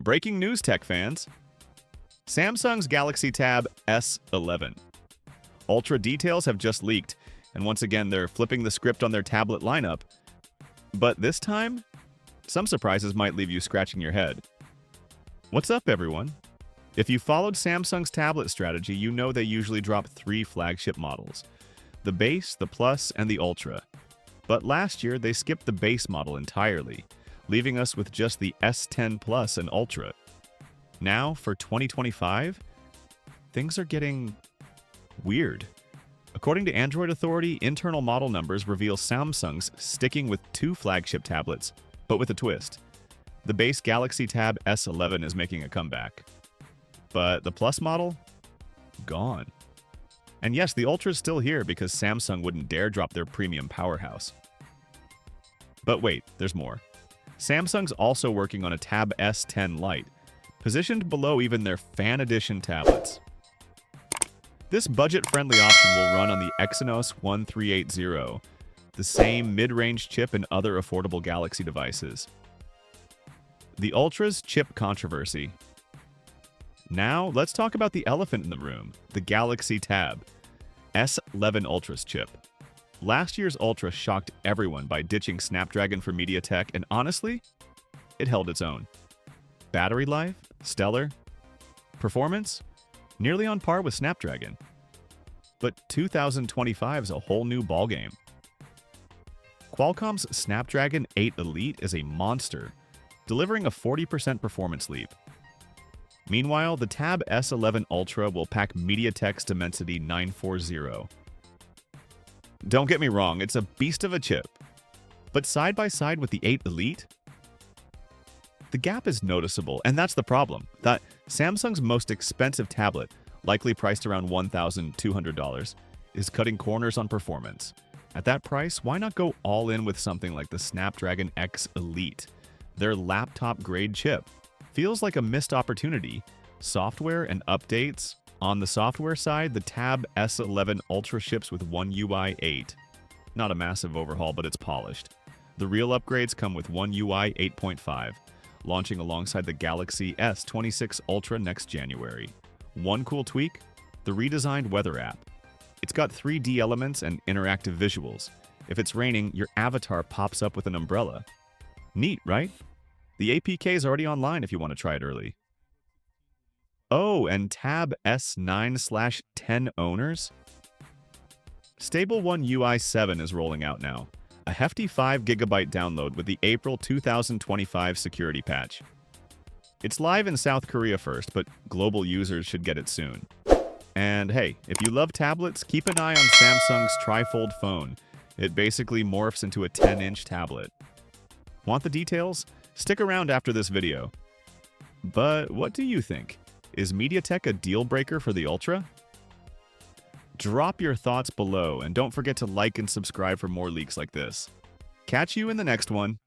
Breaking news, tech fans. Samsung's Galaxy Tab S11 Ultra details have just leaked, and once again they're flipping the script on their tablet lineup. But this time, some surprises might leave you scratching your head. What's up, everyone? If you followed Samsung's tablet strategy, you know they usually drop 3 flagship models: the base, the Plus, and the Ultra. But last year, they skipped the base model entirely, leaving us with just the S10 Plus and Ultra. Now, for 2025, things are getting weird. According to Android Authority, internal model numbers reveal Samsung's sticking with 2 flagship tablets, but with a twist. The base Galaxy Tab S11 is making a comeback. But the Plus model? Gone. And yes, the Ultra is still here because Samsung wouldn't dare drop their premium powerhouse. But wait, there's more. Samsung's also working on a Tab S10 Lite, positioned below even their Fan Edition tablets. This budget-friendly option will run on the Exynos 1380, the same mid-range chip and other affordable Galaxy devices. The Ultra's chip controversy. Now, let's talk about the elephant in the room, the Galaxy Tab S11 Ultra's chip. Last year's Ultra shocked everyone by ditching Snapdragon for MediaTek, and honestly, it held its own. Battery life? Stellar. Performance? Nearly on par with Snapdragon. But 2025 is a whole new ballgame. Qualcomm's Snapdragon 8 Elite is a monster, delivering a 40% performance leap. Meanwhile, the Tab S11 Ultra will pack MediaTek's Dimensity 940. Don't get me wrong, it's a beast of a chip. But side by side with the 8 Elite, the gap is noticeable, and that's the problem. That Samsung's most expensive tablet, likely priced around $1,200, is cutting corners on performance. At that price, why not go all in with something like the Snapdragon X Elite? Their laptop-grade chip feels like a missed opportunity. Software and updates. On the software side, the Tab S11 Ultra ships with One UI 8. Not a massive overhaul, but it's polished. The real upgrades come with One UI 8.5, launching alongside the Galaxy S26 Ultra next January. One cool tweak: the redesigned weather app. It's got 3D elements and interactive visuals. If it's raining, your avatar pops up with an umbrella. Neat, right? The APK is already online if you want to try it early. Oh, and Tab S9/10 owners? Stable One UI 7 is rolling out now. A hefty 5GB download with the April 2025 security patch. It's live in South Korea first, but global users should get it soon. And hey, if you love tablets, keep an eye on Samsung's Trifold phone. It basically morphs into a 10-inch tablet. Want the details? Stick around after this video. But what do you think? Is MediaTek a deal breaker for the Ultra? Drop your thoughts below, and don't forget to like and subscribe for more leaks like this. Catch you in the next one.